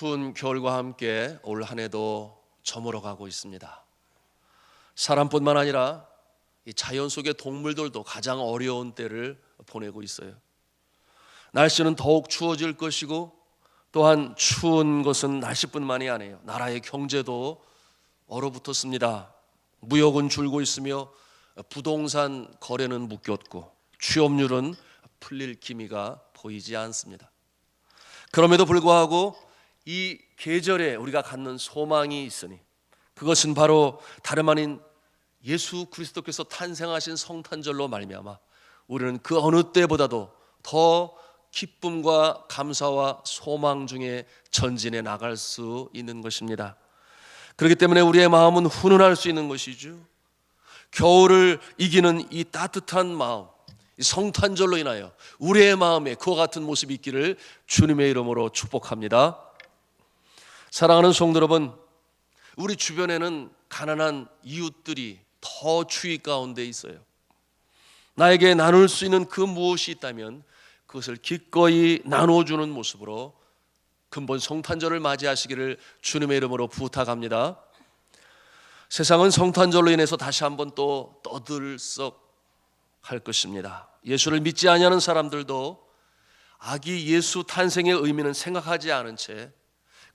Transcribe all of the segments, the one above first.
추운 겨울과 함께 올 한 해도 저물어 가고 있습니다. 사람뿐만 아니라 이 자연 속의 동물들도 가장 어려운 때를 보내고 있어요. 날씨는 더욱 추워질 것이고, 또한 추운 것은 날씨뿐만이 아니에요. 나라의 경제도 얼어붙었습니다. 무역은 줄고 있으며 부동산 거래는 묶였고 취업률은 풀릴 기미가 보이지 않습니다. 그럼에도 불구하고 이 계절에 우리가 갖는 소망이 있으니, 그것은 바로 다름 아닌 예수 그리스도께서 탄생하신 성탄절로 말미암아 우리는 그 어느 때보다도 더 기쁨과 감사와 소망 중에 전진해 나갈 수 있는 것입니다. 그렇기 때문에 우리의 마음은 훈훈할 수 있는 것이죠. 겨울을 이기는 이 따뜻한 마음, 이 성탄절로 인하여 우리의 마음에 그와 같은 모습이 있기를 주님의 이름으로 축복합니다. 사랑하는 성도 여러분, 우리 주변에는 가난한 이웃들이 더 추위 가운데 있어요. 나에게 나눌 수 있는 그 무엇이 있다면 그것을 기꺼이 나눠주는 모습으로 근본 성탄절을 맞이하시기를 주님의 이름으로 부탁합니다. 세상은 성탄절로 인해서 다시 한번 또 떠들썩할 것입니다. 예수를 믿지 아니하는 사람들도 아기 예수 탄생의 의미는 생각하지 않은 채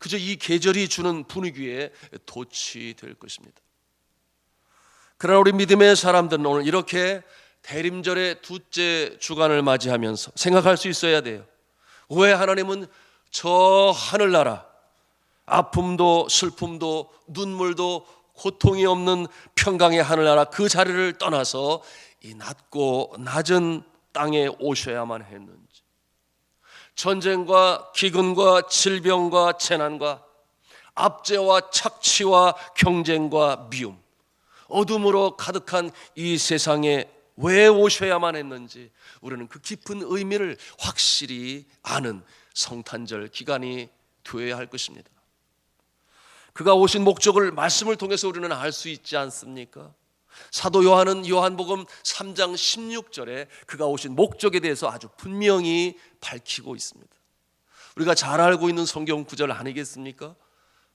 그저 이 계절이 주는 분위기에 도취될 것입니다. 그러나 우리 믿음의 사람들은 오늘 이렇게 대림절의 둘째 주간을 맞이하면서 생각할 수 있어야 돼요. 왜 하나님은 저 하늘나라, 아픔도 슬픔도 눈물도 고통이 없는 평강의 하늘나라 그 자리를 떠나서 이 낮고 낮은 땅에 오셔야만 했는지, 전쟁과 기근과 질병과 재난과 압제와 착취와 경쟁과 미움, 어둠으로 가득한 이 세상에 왜 오셔야만 했는지 우리는 그 깊은 의미를 확실히 아는 성탄절 기간이 되어야 할 것입니다. 그가 오신 목적을 말씀을 통해서 우리는 알 수 있지 않습니까? 사도 요한은 요한복음 3장 16절에 그가 오신 목적에 대해서 아주 분명히 밝히고 있습니다. 우리가 잘 알고 있는 성경 구절 아니겠습니까?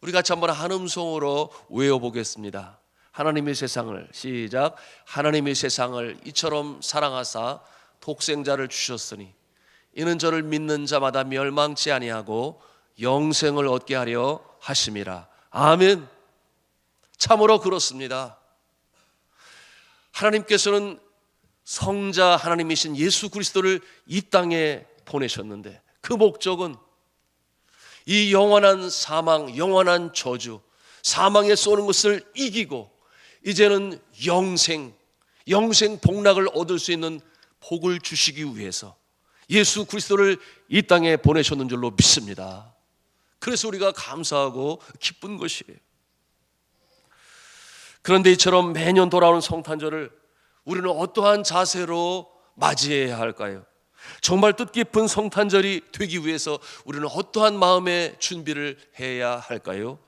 우리 같이 한번 한 음성으로 외워보겠습니다. 하나님의 세상을, 시작. 하나님의 세상을 이처럼 사랑하사 독생자를 주셨으니 이는 저를 믿는 자마다 멸망치 아니하고 영생을 얻게 하려 하심이라. 아멘. 참으로 그렇습니다. 하나님께서는 성자 하나님이신 예수 그리스도를 이 땅에 보내셨는데, 그 목적은 이 영원한 사망, 영원한 저주, 사망에 쏘는 것을 이기고 이제는 영생 복락을 얻을 수 있는 복을 주시기 위해서 예수 그리스도를 이 땅에 보내셨는 줄로 믿습니다. 그래서 우리가 감사하고 기쁜 것이에요. 그런데 이처럼 매년 돌아오는 성탄절을 우리는 어떠한 자세로 맞이해야 할까요? 정말 뜻깊은 성탄절이 되기 위해서 우리는 어떠한 마음의 준비를 해야 할까요?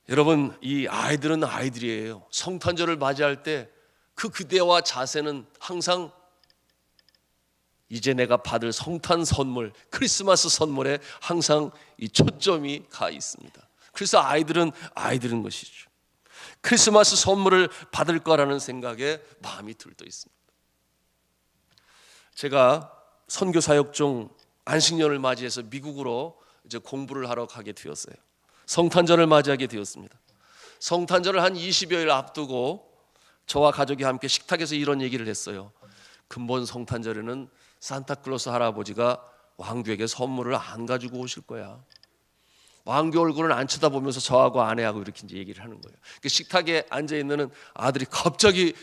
여러분, 이 아이들은 아이들이에요. 성탄절을 맞이할 때 그 기대와 자세는 항상 이제 내가 받을 성탄 선물, 크리스마스 선물에 항상 이 초점이 가 있습니다. 그래서 아이들은 것이죠. 크리스마스 선물을 받을 거라는 생각에 마음이 들떠 있습니다. 제가 선교 사역 중 안식년을 맞이해서 미국으로 이제 공부를 하러 가게 되었어요. 성탄절을 맞이하게 되었습니다. 성탄절을 한 20여일 앞두고 저와 가족이 함께 식탁에서 이런 얘기를 했어요. 근본 성탄절에는 산타클로스 할아버지가 왕규에게 선물을 안 가지고 오실 거야. 왕규 얼굴을 안 쳐다보면서 저하고 아내하고 이렇게 이제 얘기를 하는 거예요. 식탁에 앉아있는 아들이 갑자기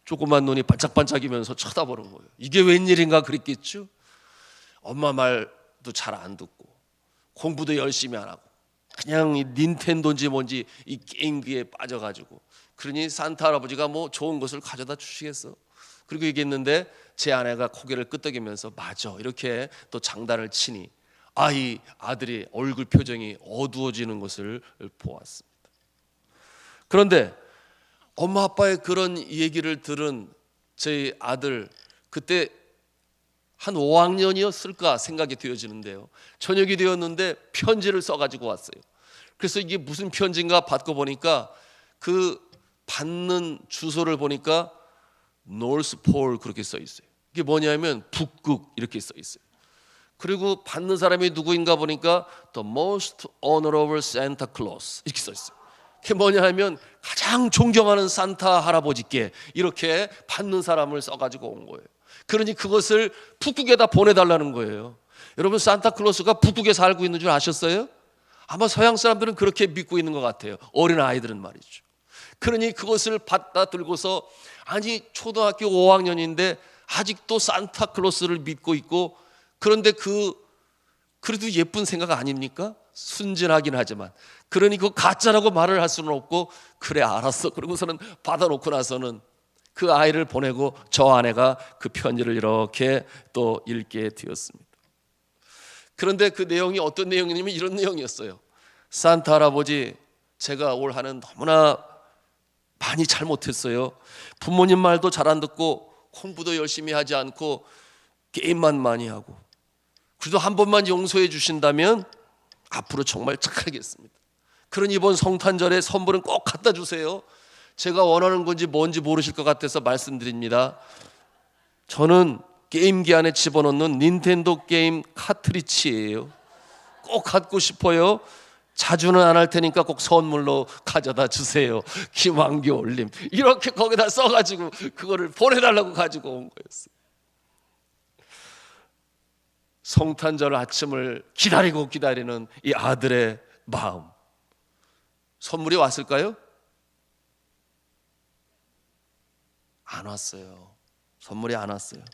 조그만 눈이 반짝반짝이면서 쳐다보는 거예요. 이게 웬일인가 그랬겠죠. 엄마 말도 잘 안 듣고 공부도 열심히 안 하고 그냥 이 닌텐도인지 뭔지 이 게임기에 빠져가지고, 그러니 산타 할아버지가 뭐 좋은 것을 가져다 주시겠어? 그리고 얘기했는데 제 아내가 고개를 끄덕이면서 맞아 이렇게 또 장단을 치니 이 아들의 얼굴 표정이 어두워지는 것을 보았습니다. 그런데 엄마 아빠의 그런 얘기를 들은 저희 아들, 그때 한 5학년이었을까 생각이 되어지는데요. 저녁이 되었는데 편지를 써가지고 왔어요. 그래서 이게 무슨 편지인가 받고 보니까 그 받는 주소를 보니까 노스폴 그렇게 써 있어요. 이게 뭐냐면 북극 이렇게 써 있어요. 그리고 받는 사람이 누구인가 보니까 The Most Honorable Santa Claus 이렇게 써 있어요. 그게 뭐냐 하면 가장 존경하는 산타 할아버지께 이렇게 받는 사람을 써가지고 온 거예요. 그러니 그것을 북극에다 보내달라는 거예요. 여러분, 산타클로스가 북극에 살고 있는 줄 아셨어요? 아마 서양 사람들은 그렇게 믿고 있는 것 같아요. 어린 아이들은 말이죠. 그러니 그것을 받다 들고서, 아니 초등학교 5학년인데 아직도 산타클로스를 믿고 있고, 그런데 그래도 예쁜 생각 아닙니까? 순진하긴 하지만. 그러니 그거 가짜라고 말을 할 수는 없고, 그래 알았어 그러고서는 받아놓고 나서는 그 아이를 보내고 저 아내가 그 편지를 이렇게 또 읽게 되었습니다. 그런데 그 내용이 어떤 내용이냐면 이런 내용이었어요. 산타 할아버지, 제가 올 한해는 너무나 많이 잘못했어요. 부모님 말도 잘 안 듣고 공부도 열심히 하지 않고 게임만 많이 하고, 그래도 한 번만 용서해 주신다면 앞으로 정말 착하겠습니다. 그런 이번 성탄절에 선물은 꼭 갖다 주세요. 제가 원하는 건지 뭔지 모르실 것 같아서 말씀드립니다. 저는 게임기 안에 집어넣는 닌텐도 게임 카트리지예요. 꼭 갖고 싶어요. 자주는 안 할 테니까 꼭 선물로 가져다 주세요. 김한규 올림 이렇게 거기다 써가지고 그거를 보내달라고 가지고 온 거였어요. 성탄절 아침을 기다리는 이 아들의 마음. 선물이 왔을까요? 안 왔어요. 선물이 안 왔어요.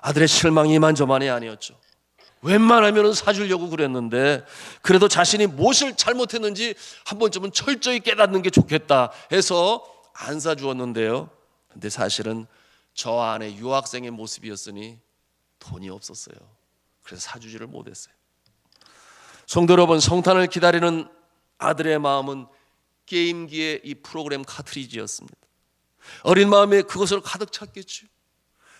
아들의 실망이 이만저만이 아니었죠. 웬만하면 사주려고 그랬는데, 그래도 자신이 무엇을 잘못했는지 한 번쯤은 철저히 깨닫는 게 좋겠다 해서 안 사주었는데요. 근데 사실은 저 안에 유학생의 모습이었으니 돈이 없었어요. 그래서 사주지를 못했어요. 성도 여러분, 성탄을 기다리는 아들의 마음은 게임기의 이 프로그램 카트리지였습니다. 어린 마음에 그것을 가득 찼겠죠.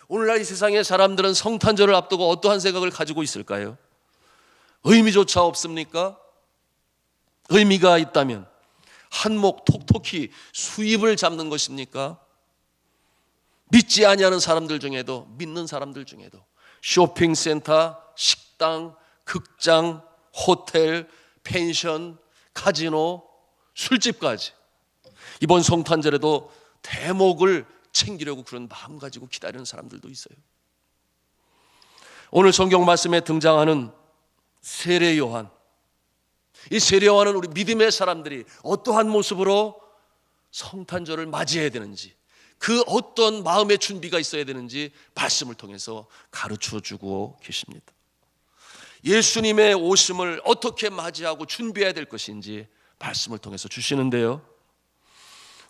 오늘날 이 세상의 사람들은 성탄절을 앞두고 어떠한 생각을 가지고 있을까요? 의미조차 없습니까? 의미가 있다면 한몫 톡톡히 수입을 잡는 것입니까? 믿지 아니하는 사람들 중에도, 믿는 사람들 중에도 쇼핑센터, 식당, 극장, 호텔, 펜션, 카지노, 술집까지 이번 성탄절에도 대목을 챙기려고 그런 마음 가지고 기다리는 사람들도 있어요. 오늘 성경 말씀에 등장하는 세례 요한, 이 세례 요한은 우리 믿음의 사람들이 어떠한 모습으로 성탄절을 맞이해야 되는지, 그 어떤 마음의 준비가 있어야 되는지 말씀을 통해서 가르쳐주고 계십니다. 예수님의 오심을 어떻게 맞이하고 준비해야 될 것인지 말씀을 통해서 주시는데요,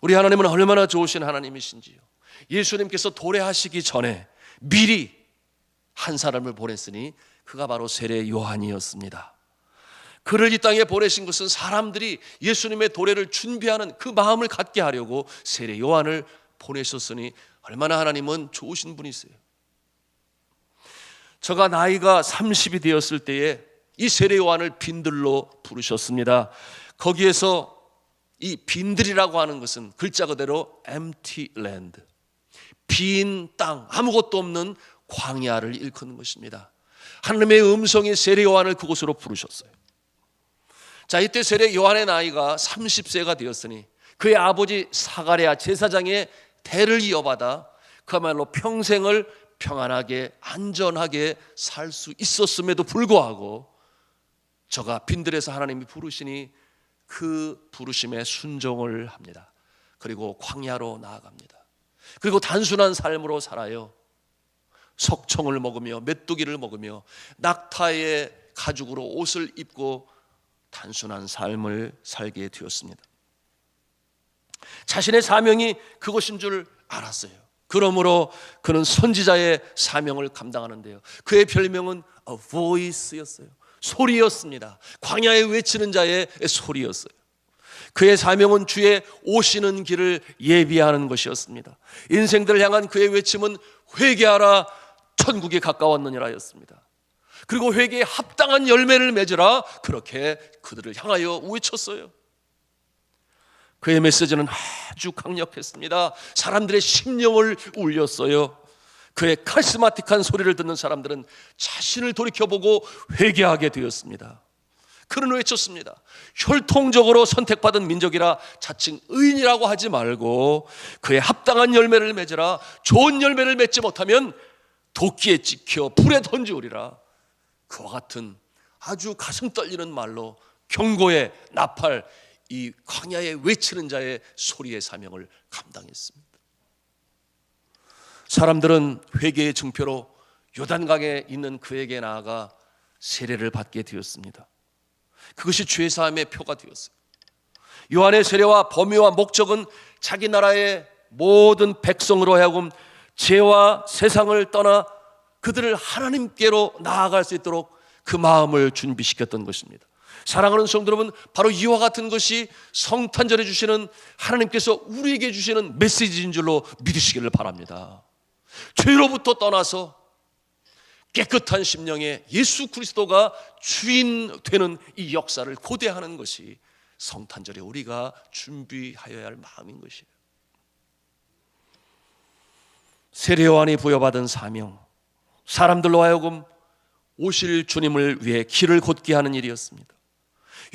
우리 하나님은 얼마나 좋으신 하나님이신지요. 예수님께서 도래하시기 전에 미리 한 사람을 보냈으니 그가 바로 세례 요한이었습니다. 그를 이 땅에 보내신 것은 사람들이 예수님의 도래를 준비하는 그 마음을 갖게 하려고 세례 요한을 보내셨으니 얼마나 하나님은 좋으신 분이세요. 저가 나이가 30이 되었을 때에 이 세례 요한을 빈들로 부르셨습니다. 거기에서 이 빈들이라고 하는 것은 글자 그대로 empty land, 빈 땅, 아무것도 없는 광야를 일컫는 것입니다. 하나님의 음성이 세례 요한을 그곳으로 부르셨어요. 자, 이때 세례 요한의 나이가 30세가 되었으니 그의 아버지 사가랴 제사장의 대를 이어받아 그야말로 평생을 평안하게 안전하게 살 수 있었음에도 불구하고 저가 빈들에서 하나님이 부르시니 그 부르심에 순종을 합니다. 그리고 광야로 나아갑니다. 그리고 단순한 삶으로 살아요. 석청을 먹으며 메뚜기를 먹으며 낙타의 가죽으로 옷을 입고 단순한 삶을 살게 되었습니다. 자신의 사명이 그것인 줄 알았어요. 그러므로 그는 선지자의 사명을 감당하는데요, 그의 별명은 A Voice였어요. 소리였습니다. 광야에 외치는 자의 소리였어요. 그의 사명은 주의 오시는 길을 예비하는 것이었습니다. 인생들을 향한 그의 외침은 회개하라, 천국에 가까웠느니라 하였습니다. 그리고 회개에 합당한 열매를 맺으라, 그렇게 그들을 향하여 외쳤어요. 그의 메시지는 아주 강력했습니다. 사람들의 심령을 울렸어요. 그의 카리스마틱한 소리를 듣는 사람들은 자신을 돌이켜보고 회개하게 되었습니다. 그는 외쳤습니다. 혈통적으로 선택받은 민족이라 자칭 의인이라고 하지 말고 그의 합당한 열매를 맺으라. 좋은 열매를 맺지 못하면 도끼에 찍혀 불에 던지우리라. 그와 같은 아주 가슴 떨리는 말로 경고의 나팔, 이 광야에 외치는 자의 소리의 사명을 감당했습니다. 사람들은 회개의 증표로 요단강에 있는 그에게 나아가 세례를 받게 되었습니다. 그것이 죄사함의 표가 되었어요. 요한의 세례와 범위와 목적은 자기 나라의 모든 백성으로 하여금 죄와 세상을 떠나 그들을 하나님께로 나아갈 수 있도록 그 마음을 준비시켰던 것입니다. 사랑하는 성도 여러분, 바로 이와 같은 것이 성탄절에 주시는, 하나님께서 우리에게 주시는 메시지인 줄로 믿으시기를 바랍니다. 죄로부터 떠나서 깨끗한 심령에 예수 그리스도가 주인 되는 이 역사를 고대하는 것이 성탄절에 우리가 준비하여야 할 마음인 것이에요. 세례 요한이 부여받은 사명, 사람들로 하여금 오실 주님을 위해 길을 곧게 하는 일이었습니다.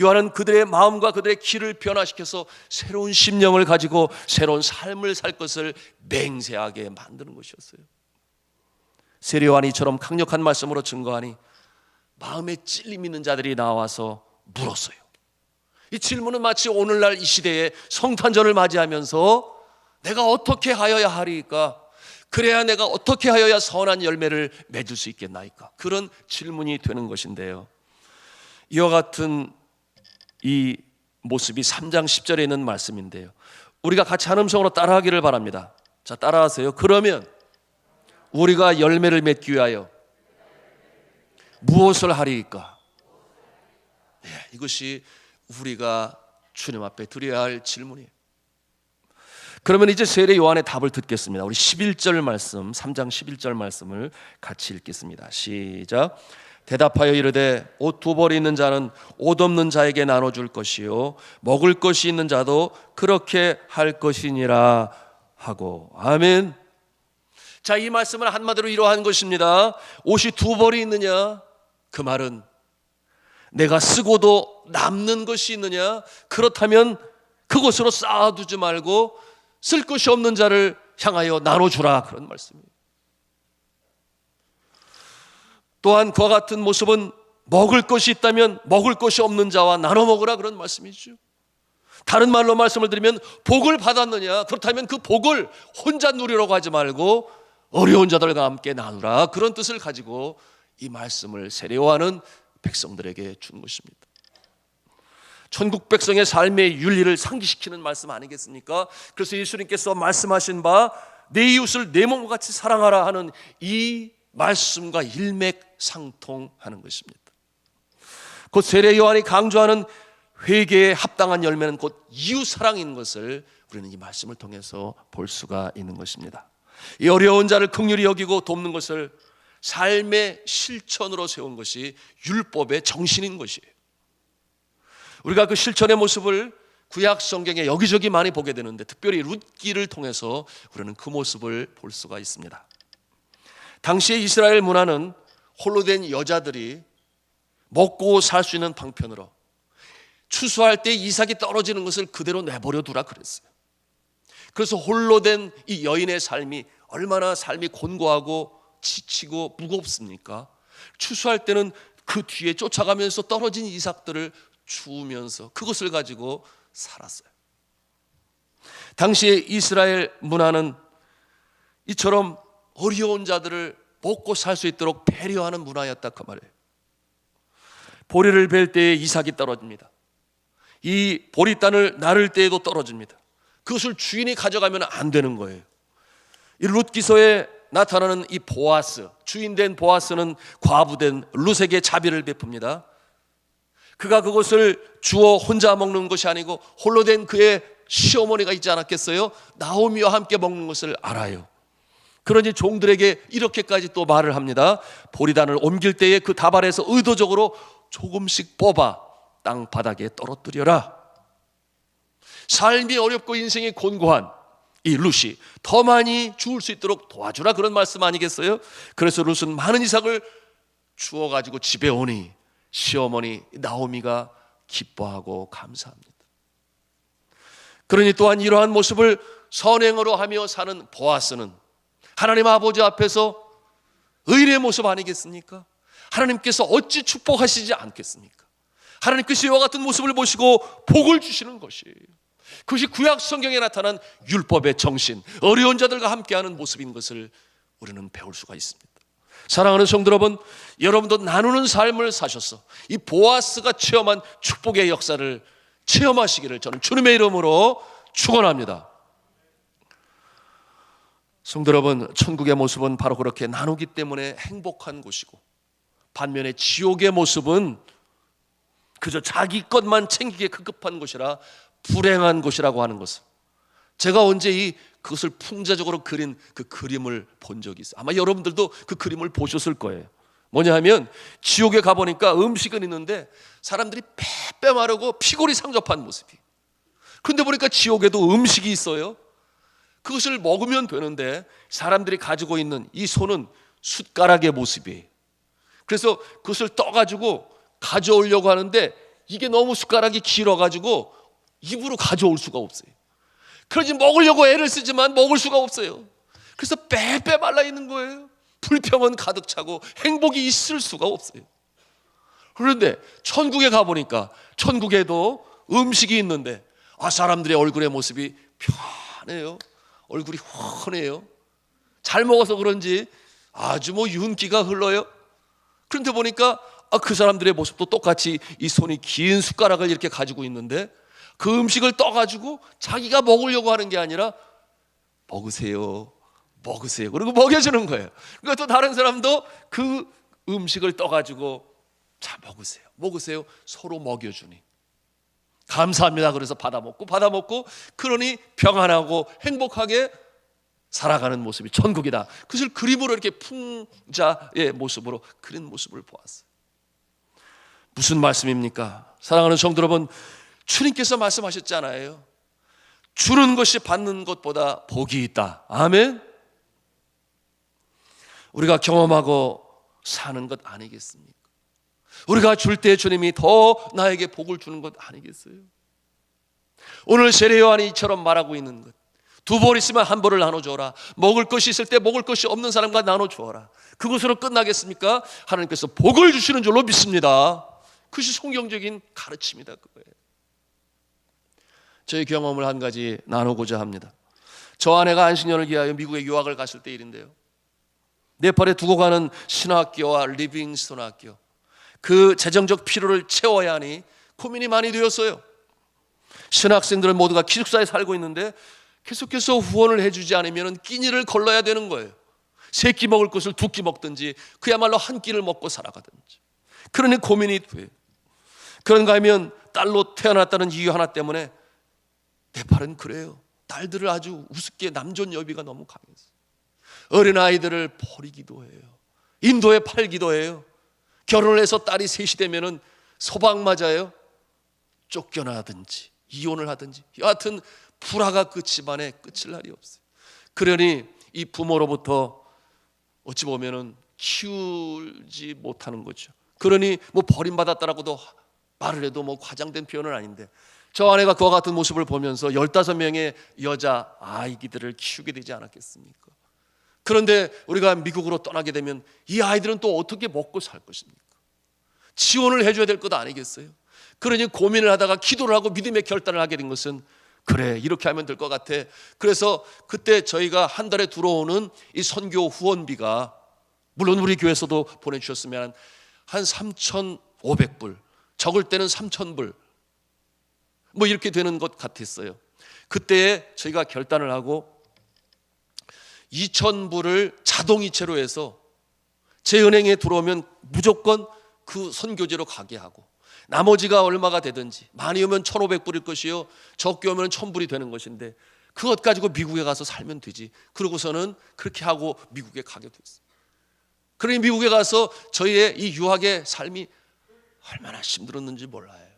요한은 그들의 마음과 그들의 길을 변화시켜서 새로운 심령을 가지고 새로운 삶을 살 것을 맹세하게 만드는 것이었어요. 세례 요한이 이처럼 강력한 말씀으로 증거하니 마음에 찔림 있는 자들이 나와서 물었어요. 이 질문은 마치 오늘날 이 시대에 성탄절을 맞이하면서 내가 어떻게 하여야 하리까? 그래야 내가 어떻게 하여야 선한 열매를 맺을 수 있겠나이까? 그런 질문이 되는 것인데요, 이와 같은 이 모습이 3장 10절에 있는 말씀인데요, 우리가 같이 한 음성으로 따라하기를 바랍니다. 자, 따라하세요. 그러면 우리가 열매를 맺기 위하여 무엇을 하리이까? 네, 이것이 우리가 주님 앞에 드려야 할 질문이에요. 그러면 이제 세례 요한의 답을 듣겠습니다. 우리 11절 말씀, 3장 11절 말씀을 같이 읽겠습니다. 시작. 대답하여 이르되 옷 두 벌이 있는 자는 옷 없는 자에게 나눠줄 것이요 먹을 것이 있는 자도 그렇게 할 것이니라 하고. 아멘. 자, 이 말씀은 한마디로 이러한 것입니다. 옷이 두 벌이 있느냐? 그 말은 내가 쓰고도 남는 것이 있느냐? 그렇다면 그것으로 쌓아두지 말고 쓸 것이 없는 자를 향하여 나눠주라, 그런 말씀이에요. 또한 그와 같은 모습은 먹을 것이 있다면 먹을 것이 없는 자와 나눠 먹으라, 그런 말씀이죠. 다른 말로 말씀을 드리면 복을 받았느냐? 그렇다면 그 복을 혼자 누리려고 하지 말고 어려운 자들과 함께 나누라, 그런 뜻을 가지고 이 말씀을 세례 요한은 백성들에게 준 것입니다. 천국 백성의 삶의 윤리를 상기시키는 말씀 아니겠습니까? 그래서 예수님께서 말씀하신 바 내 이웃을 내 몸과 같이 사랑하라 하는 이 말씀과 일맥상통하는 것입니다. 곧 세례 요한이 강조하는 회개에 합당한 열매는 곧 이웃 사랑인 것을 우리는 이 말씀을 통해서 볼 수가 있는 것입니다. 이 어려운 자를 긍휼히 여기고 돕는 것을 삶의 실천으로 세운 것이 율법의 정신인 것이에요. 우리가 그 실천의 모습을 구약 성경에 여기저기 많이 보게 되는데, 특별히 룻기를 통해서 우리는 그 모습을 볼 수가 있습니다. 당시의 이스라엘 문화는 홀로 된 여자들이 먹고 살 수 있는 방편으로 추수할 때 이삭이 떨어지는 것을 그대로 내버려 두라 그랬어요. 그래서 홀로 된 이 여인의 삶이 얼마나 삶이 곤고하고 지치고 무겁습니까? 추수할 때는 그 뒤에 쫓아가면서 떨어진 이삭들을 주우면서 그것을 가지고 살았어요. 당시의 이스라엘 문화는 이처럼 어려운 자들을 먹고 살 수 있도록 배려하는 문화였다, 그 말이에요. 보리를 벨 때에 이삭이 떨어집니다. 이 보리단을 나를 때에도 떨어집니다. 그것을 주인이 가져가면 안 되는 거예요. 이 룻기서에 나타나는 이 보아스, 주인된 보아스는 과부된 룻에게 자비를 베풉니다. 그가 그것을 주어 혼자 먹는 것이 아니고 홀로 된 그의 시어머니가 있지 않았겠어요? 나오미와 함께 먹는 것을 알아요. 그러니 종들에게 이렇게까지 또 말을 합니다. 보리단을 옮길 때에 그 다발에서 의도적으로 조금씩 뽑아 땅바닥에 떨어뜨려라. 삶이 어렵고 인생이 곤고한 이 룻이 더 많이 주울 수 있도록 도와주라, 그런 말씀 아니겠어요? 그래서 룻은 많은 이삭을 주워가지고 집에 오니 시어머니 나오미가 기뻐하고 감사합니다. 그러니 또한 이러한 모습을 선행으로 하며 사는 보아스는 하나님 아버지 앞에서 의인의 모습 아니겠습니까? 하나님께서 어찌 축복하시지 않겠습니까? 하나님께서 이와 같은 모습을 보시고 복을 주시는 것이에요. 그것이 구약 성경에 나타난 율법의 정신, 어려운 자들과 함께하는 모습인 것을 우리는 배울 수가 있습니다. 사랑하는 성도 여러분, 여러분도 나누는 삶을 사셔서 이 보아스가 체험한 축복의 역사를 체험하시기를 저는 주님의 이름으로 축원합니다. 성도 여러분, 천국의 모습은 바로 그렇게 나누기 때문에 행복한 곳이고, 반면에 지옥의 모습은 그저 자기 것만 챙기기에 급급한 곳이라 불행한 곳이라고 하는 것을, 제가 언제 그것을 풍자적으로 그린 그 그림을 본 적이 있어요. 아마 여러분들도 그 그림을 보셨을 거예요. 뭐냐 하면 지옥에 가보니까 음식은 있는데 사람들이 빼빼 마르고 피골이 상접한 모습이. 그런데 보니까 지옥에도 음식이 있어요. 그것을 먹으면 되는데 사람들이 가지고 있는 이 손은 숟가락의 모습이에요. 그래서 그것을 떠가지고 가져오려고 하는데 이게 너무 숟가락이 길어가지고 입으로 가져올 수가 없어요. 그러지 먹으려고 애를 쓰지만 먹을 수가 없어요. 그래서 빼빼 말라 있는 거예요. 불평은 가득 차고 행복이 있을 수가 없어요. 그런데 천국에 가보니까 천국에도 음식이 있는데 사람들의 얼굴의 모습이 편해요. 얼굴이 훤해요. 잘 먹어서 그런지 아주 윤기가 흘러요. 그런데 보니까 그 사람들의 모습도 똑같이 이 손이 긴 숟가락을 이렇게 가지고 있는데 그 음식을 떠가지고 자기가 먹으려고 하는 게 아니라 먹으세요, 먹으세요, 그리고 먹여주는 거예요. 그러니까 또 다른 사람도 그 음식을 떠가지고 자 먹으세요, 먹으세요, 서로 먹여주니 감사합니다. 그래서 받아 먹고 그러니 평안하고 행복하게 살아가는 모습이 천국이다. 그것을 그림으로 이렇게 풍자의 모습으로 그린 모습을 보았어요. 무슨 말씀입니까? 사랑하는 성도 여러분, 주님께서 말씀하셨잖아요. 주는 것이 받는 것보다 복이 있다. 아멘. 우리가 경험하고 사는 것 아니겠습니까? 우리가 줄 때 주님이 더 나에게 복을 주는 것 아니겠어요? 오늘 세례 요한이 이처럼 말하고 있는 것, 두 벌 있으면 한 벌을 나눠줘라. 먹을 것이 있을 때 먹을 것이 없는 사람과 나눠주어라. 그것으로 끝나겠습니까? 하나님께서 복을 주시는 줄로 믿습니다. 그것이 성경적인 가르침이다, 그거예요. 저희 경험을 한 가지 나누고자 합니다. 저 아내가 안식년을 기하여 미국에 유학을 갔을 때 일인데요, 네팔에 두고 가는 신학교와 리빙스톤 학교, 그 재정적 필요를 채워야 하니 고민이 많이 되었어요. 신학생들은 모두가 기숙사에 살고 있는데 계속해서 후원을 해주지 않으면 끼니를 걸러야 되는 거예요. 세 끼 먹을 것을 두 끼 먹든지 그야말로 한 끼를 먹고 살아가든지. 그러니 고민이 돼요. 그런가 하면 딸로 태어났다는 이유 하나 때문에 네팔은 그래요. 딸들을 아주 우습게 남존여비가 너무 강해서 어린아이들을 버리기도 해요. 인도에 팔기도 해요. 결혼을 해서 딸이 셋이 되면은 소방 맞아요. 쫓겨나든지 이혼을 하든지, 여하튼 불화가 그 집안에 끝일 날이 없어요. 그러니 이 부모로부터 어찌 보면은 키우지 못하는 거죠. 그러니 버림받았다라고도 말을 해도 과장된 표현은 아닌데, 저 아내가 그와 같은 모습을 보면서 15명의 여자 아이들을 키우게 되지 않았겠습니까? 그런데 우리가 미국으로 떠나게 되면 이 아이들은 또 어떻게 먹고 살 것입니까? 지원을 해줘야 될 것 아니겠어요? 그러니 고민을 하다가 기도를 하고 믿음의 결단을 하게 된 것은, 그래, 이렇게 하면 될 것 같아. 그래서 그때 저희가 한 달에 들어오는 이 선교 후원비가, 물론 우리 교회에서도 보내주셨으면 한 3,500불, 적을 때는 3,000불 이렇게 되는 것 같았어요. 그때 저희가 결단을 하고 2,000불을 자동이체로 해서 제 은행에 들어오면 무조건 그 선교제로 가게 하고, 나머지가 얼마가 되든지, 많이 오면 1,500불일 것이요, 적게 오면 1,000불이 되는 것인데, 그것 가지고 미국에 가서 살면 되지. 그러고서는 그렇게 하고 미국에 가게 됐어요. 그러니 미국에 가서 저희의 이 유학의 삶이 얼마나 힘들었는지 몰라요.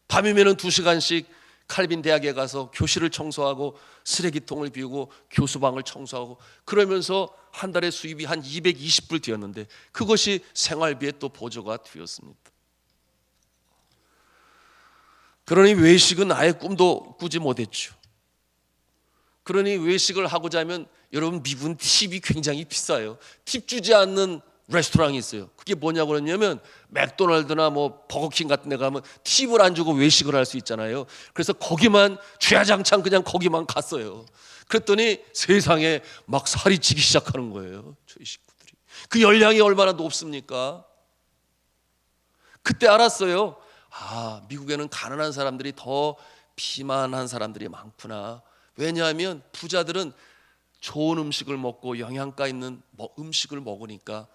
밤이면 2시간씩 칼빈 대학에 가서 교실을 청소하고 쓰레기통을 비우고 교수방을 청소하고 그러면서 한 달에 수입이 한 220불 되었는데 그것이 생활비에 또 보조가 되었습니다. 그러니 외식은 아예 꿈도 꾸지 못했죠. 그러니 외식을 하고자 하면 여러분 미국은 팁이 굉장히 비싸요. 팁 주지 않는 레스토랑이 있어요. 그게 뭐냐고 그러냐면 맥도날드나 뭐 버거킹 같은 데 가면 팁을 안 주고 외식을 할 수 있잖아요. 그래서 거기만 주야장창 그냥 거기만 갔어요. 그랬더니 세상에 막 살이 찌기 시작하는 거예요. 저희 식구들이. 그 열량이 얼마나 높습니까? 그때 알았어요. 아, 미국에는 가난한 사람들이 더 비만한 사람들이 많구나. 왜냐하면 부자들은 좋은 음식을 먹고 영양가 있는 음식을 먹으니까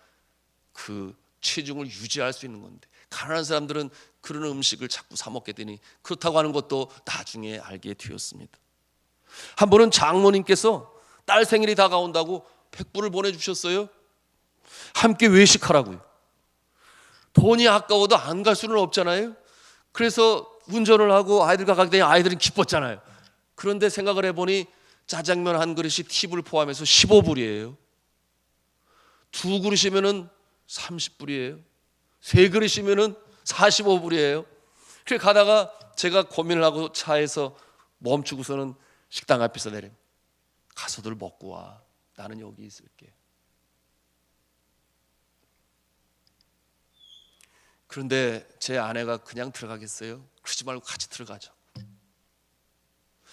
그 체중을 유지할 수 있는 건데 가난한 사람들은 그런 음식을 자꾸 사 먹게 되니 그렇다고 하는 것도 나중에 알게 되었습니다. 한 번은 장모님께서 딸 생일이 다가온다고 100불을 보내주셨어요. 함께 외식하라고요. 돈이 아까워도 안 갈 수는 없잖아요. 그래서 운전을 하고 아이들과 가게 되니 아이들은 기뻤잖아요. 그런데 생각을 해보니 짜장면 한 그릇이 팁을 포함해서 15불이에요. 2그릇이면 30불이에요. 3그릇이면 45불이에요. 그래서 가다가 제가 고민을 하고 차에서 멈추고서는 식당 앞에서 내려 가서들 먹고 와. 나는 여기 있을게. 그런데 제 아내가 그냥 들어가겠어요? 그러지 말고 같이 들어가죠.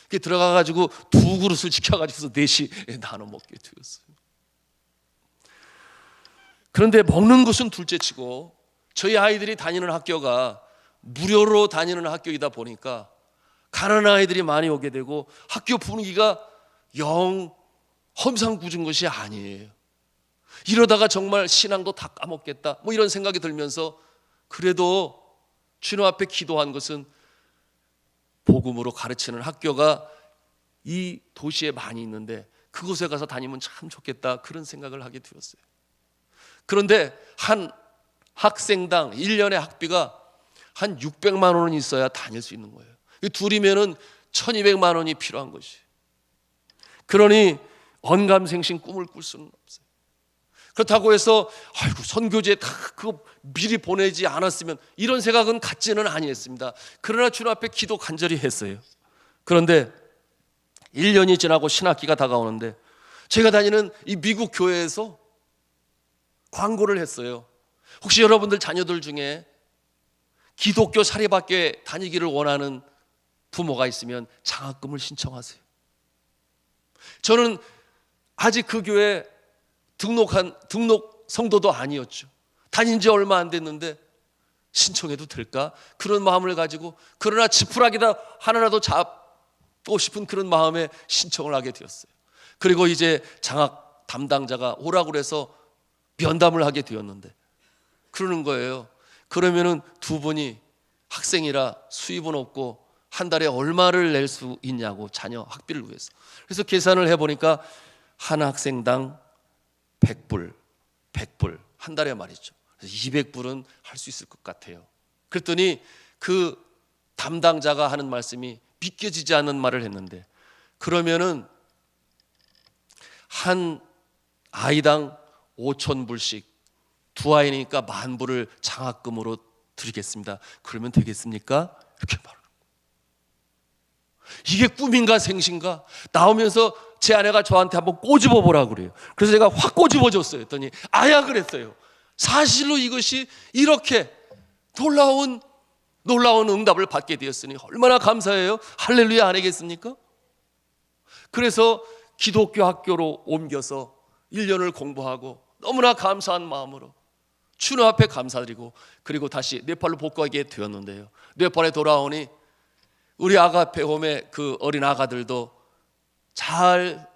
들어가가지고 2그릇을 시켜가지고서 넷이 나눠 먹게 되었어요. 그런데 먹는 것은 둘째치고 저희 아이들이 다니는 학교가 무료로 다니는 학교이다 보니까 가난한 아이들이 많이 오게 되고 학교 분위기가 영 험상궂은 것이 아니에요. 이러다가 정말 신앙도 다 까먹겠다 뭐 이런 생각이 들면서 그래도 주님 앞에 기도한 것은 복음으로 가르치는 학교가 이 도시에 많이 있는데 그곳에 가서 다니면 참 좋겠다 그런 생각을 하게 되었어요. 그런데 한 학생당 1년의 학비가 한 600만 원은 있어야 다닐 수 있는 거예요. 둘이면은 1200만 원이 필요한 것이. 그러니 언감생심 꿈을 꿀 수는 없어요. 그렇다고 해서 아이고 선교지에 다 그거 미리 보내지 않았으면 이런 생각은 갖지는 아니했습니다. 그러나 주님 앞에 기도 간절히 했어요. 그런데 1년이 지나고 신학기가 다가오는데 제가 다니는 이 미국 교회에서 광고를 했어요. 혹시 여러분들 자녀들 중에 기독교 사립학교에 다니기를 원하는 부모가 있으면 장학금을 신청하세요. 저는 아직 그 교회 등록 성도도 아니었죠. 다닌 지 얼마 안 됐는데 신청해도 될까? 그런 마음을 가지고 그러나 지푸라기다 하나라도 잡고 싶은 그런 마음에 신청을 하게 되었어요. 그리고 이제 장학 담당자가 오라고 그래서 면담을 하게 되었는데 그러는 거예요. 그러면은 두 분이 학생이라 수입은 없고 한 달에 얼마를 낼 수 있냐고 자녀 학비를 위해서. 그래서 계산을 해보니까 한 학생당 100불 한 달에 말이죠. 그래서 200불은 할 수 있을 것 같아요. 그랬더니 그 담당자가 하는 말씀이 믿겨지지 않는 말을 했는데 그러면은 한 아이당 5,000불씩 두 아이니까 10,000불을 장학금으로 드리겠습니다. 그러면 되겠습니까? 이렇게 말을. 이게 꿈인가 생신가? 나오면서 제 아내가 저한테 한번 꼬집어 보라고 그래요. 그래서 제가 확 꼬집어 줬어요. 했더니 아야 그랬어요. 사실로 이것이 이렇게 놀라운 응답을 받게 되었으니 얼마나 감사해요. 할렐루야 아니겠습니까? 그래서 기독교 학교로 옮겨서 1년을 공부하고 너무나 감사한 마음으로 주님 앞에 감사드리고 그리고 다시 네팔로 복귀하게 되었는데요. 네팔에 돌아오니 우리 아가페 홈의 그 어린 아가들도 잘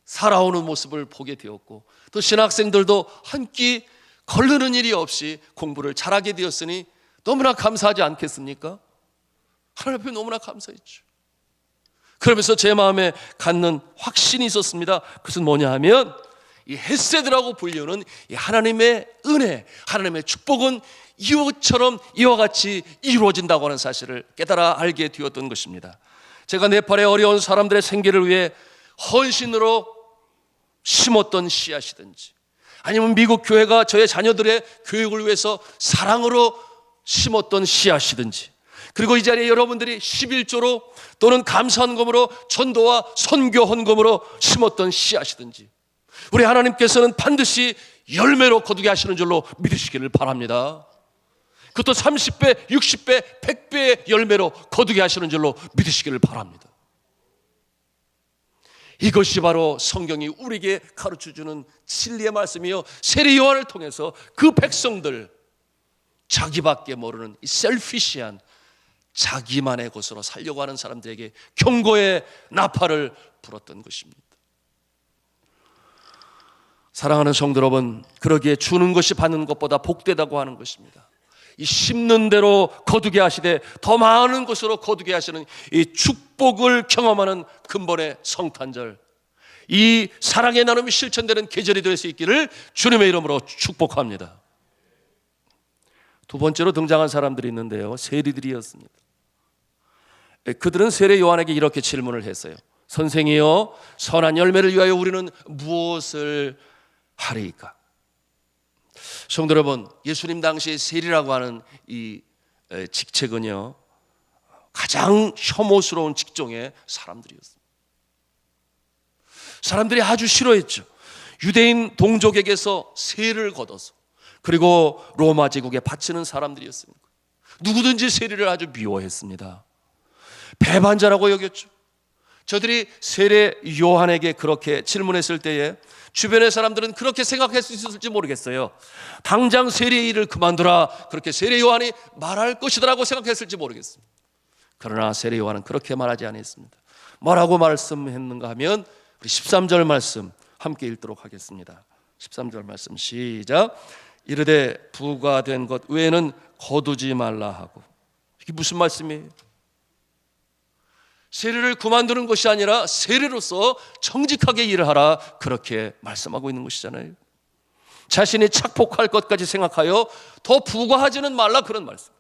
살아오는 모습을 보게 되었고 또 신학생들도 한 끼 거르는 일이 없이 공부를 잘하게 되었으니 너무나 감사하지 않겠습니까? 하나님 앞에 너무나 감사했죠. 그러면서 제 마음에 갖는 확신이 있었습니다. 그것은 뭐냐 하면 이 헤세드라고 불리는 이 하나님의 은혜, 하나님의 축복은 이것처럼 이와 같이 이루어진다고 하는 사실을 깨달아 알게 되었던 것입니다. 제가 네팔의 어려운 사람들의 생계를 위해 헌신으로 심었던 씨앗이든지, 아니면 미국 교회가 저의 자녀들의 교육을 위해서 사랑으로 심었던 씨앗이든지, 그리고 이 자리에 여러분들이 11조로 또는 감사헌금으로 전도와 선교 헌금으로 심었던 씨앗이든지, 우리 하나님께서는 반드시 열매로 거두게 하시는 줄로 믿으시기를 바랍니다. 그것도 30배, 60배, 100배의 열매로 거두게 하시는 줄로 믿으시기를 바랍니다. 이것이 바로 성경이 우리에게 가르쳐주는 진리의 말씀이요, 세례 요한을 통해서 그 백성들, 자기밖에 모르는 이 셀피시한 자기만의 것으로 살려고 하는 사람들에게 경고의 나팔을 불었던 것입니다. 사랑하는 성도 여러분, 그러기에 주는 것이 받는 것보다 복되다고 하는 것입니다. 이 심는 대로 거두게 하시되 더 많은 것으로 거두게 하시는 이 축복을 경험하는 근본의 성탄절, 이 사랑의 나눔이 실천되는 계절이 될 수 있기를 주님의 이름으로 축복합니다. 두 번째로 등장한 사람들이 있는데요, 세리들이었습니다. 그들은 세례 요한에게 이렇게 질문을 했어요. 선생이여, 선한 열매를 위하여 우리는 무엇을 하리이까? 성도 여러분, 예수님 당시 세리라고 하는 이 직책은요, 가장 혐오스러운 직종의 사람들이었습니다. 사람들이 아주 싫어했죠. 유대인 동족에게서 세를 걷어서, 그리고 로마 제국에 바치는 사람들이었습니다. 누구든지 세리를 아주 미워했습니다. 배반자라고 여겼죠. 저들이 세례 요한에게 그렇게 질문했을 때에 주변의 사람들은 그렇게 생각할 수 있었을지 모르겠어요. 당장 세례의 일을 그만두라, 그렇게 세례 요한이 말할 것이더라고 생각했을지 모르겠습니다. 그러나 세례 요한은 그렇게 말하지 않았습니다. 뭐라고 말씀했는가 하면 우리 13절 말씀 함께 읽도록 하겠습니다. 13절 말씀 시작. 이르되 부과된 것 외에는 거두지 말라 하고. 이게 무슨 말씀이에요? 세례를 그만두는 것이 아니라 세례로서 정직하게 일을 하라, 그렇게 말씀하고 있는 것이잖아요. 자신이 착복할 것까지 생각하여 더 부과하지는 말라, 그런 말씀.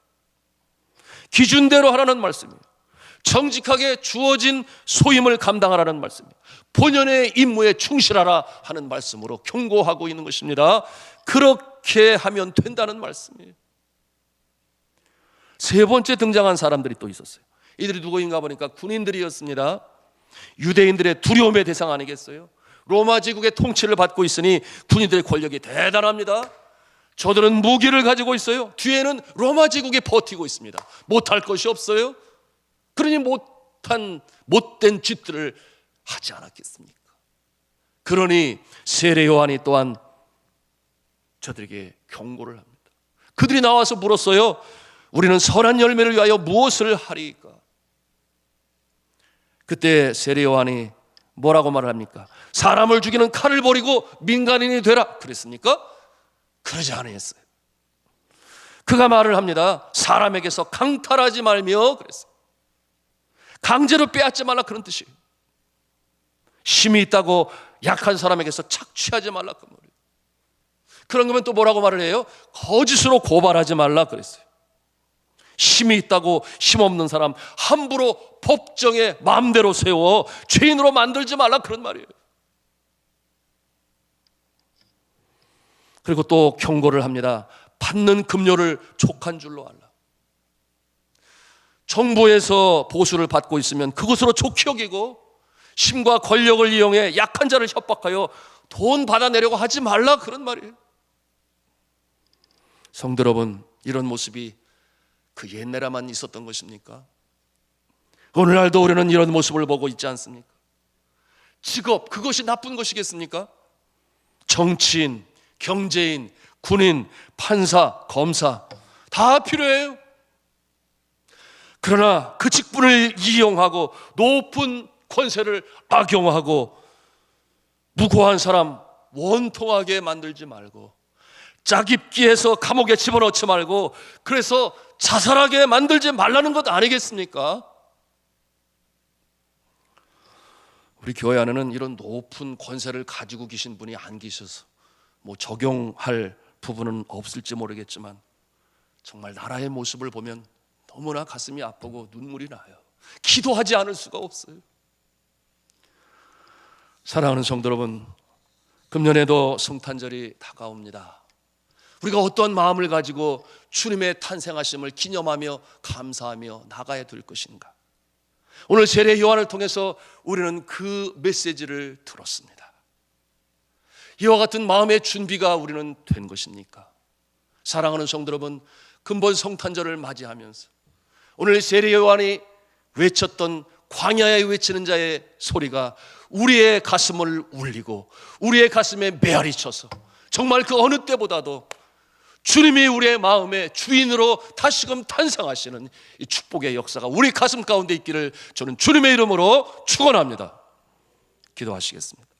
기준대로 하라는 말씀이에요. 정직하게 주어진 소임을 감당하라는 말씀이에요. 본연의 임무에 충실하라 하는 말씀으로 경고하고 있는 것입니다. 그렇게 하면 된다는 말씀이에요. 세 번째 등장한 사람들이 또 있었어요. 이들이 누구인가 보니까 군인들이었습니다. 유대인들의 두려움의 대상 아니겠어요? 로마 제국의 통치를 받고 있으니 군인들의 권력이 대단합니다. 저들은 무기를 가지고 있어요. 뒤에는 로마 제국이 버티고 있습니다. 못할 것이 없어요. 그러니 못된 짓들을 하지 않았겠습니까? 그러니 세례 요한이 또한 저들에게 경고를 합니다. 그들이 나와서 물었어요. 우리는 선한 열매를 위하여 무엇을 하리까? 그때 세례 요한이 뭐라고 말을 합니까? 사람을 죽이는 칼을 버리고 민간인이 되라 그랬습니까? 그러지 않았어요. 그가 말을 합니다. 사람에게서 강탈하지 말며 그랬어요. 강제로 빼앗지 말라, 그런 뜻이에요. 힘이 있다고 약한 사람에게서 착취하지 말라, 그 말이에요. 그런 거면 또 뭐라고 말을 해요? 거짓으로 고발하지 말라 그랬어요. 힘이 있다고 힘없는 사람 함부로 법정에 마음대로 세워 죄인으로 만들지 말라, 그런 말이에요. 그리고 또 경고를 합니다. 받는 급료를 족한 줄로 알라. 정부에서 보수를 받고 있으면 그것으로 족히 여기고 힘과 권력을 이용해 약한 자를 협박하여 돈 받아내려고 하지 말라, 그런 말이에요. 성도 여러분, 이런 모습이 그 옛날에만 있었던 것입니까? 오늘날도 우리는 이런 모습을 보고 있지 않습니까? 직업, 그것이 나쁜 것이겠습니까? 정치인, 경제인, 군인, 판사, 검사 다 필요해요. 그러나 그 직분을 이용하고 높은 권세를 악용하고 무고한 사람 원통하게 만들지 말고, 짜깁기해서 감옥에 집어넣지 말고, 그래서 자살하게 만들지 말라는 것 아니겠습니까? 우리 교회 안에는 이런 높은 권세를 가지고 계신 분이 안 계셔서 뭐 적용할 부분은 없을지 모르겠지만 정말 나라의 모습을 보면 너무나 가슴이 아프고 눈물이 나요. 기도하지 않을 수가 없어요. 사랑하는 성도 여러분, 금년에도 성탄절이 다가옵니다. 우리가 어떤 마음을 가지고 주님의 탄생하심을 기념하며 감사하며 나가야 될 것인가? 오늘 세례 요한을 통해서 우리는 그 메시지를 들었습니다. 이와 같은 마음의 준비가 우리는 된 것입니까? 사랑하는 성도 여러분, 근본 성탄절을 맞이하면서 오늘 세례 요한이 외쳤던 광야에 외치는 자의 소리가 우리의 가슴을 울리고 우리의 가슴에 메아리 쳐서 정말 그 어느 때보다도 주님이 우리의 마음의 주인으로 다시금 탄생하시는 이 축복의 역사가 우리 가슴 가운데 있기를 저는 주님의 이름으로 축원합니다. 기도하시겠습니다.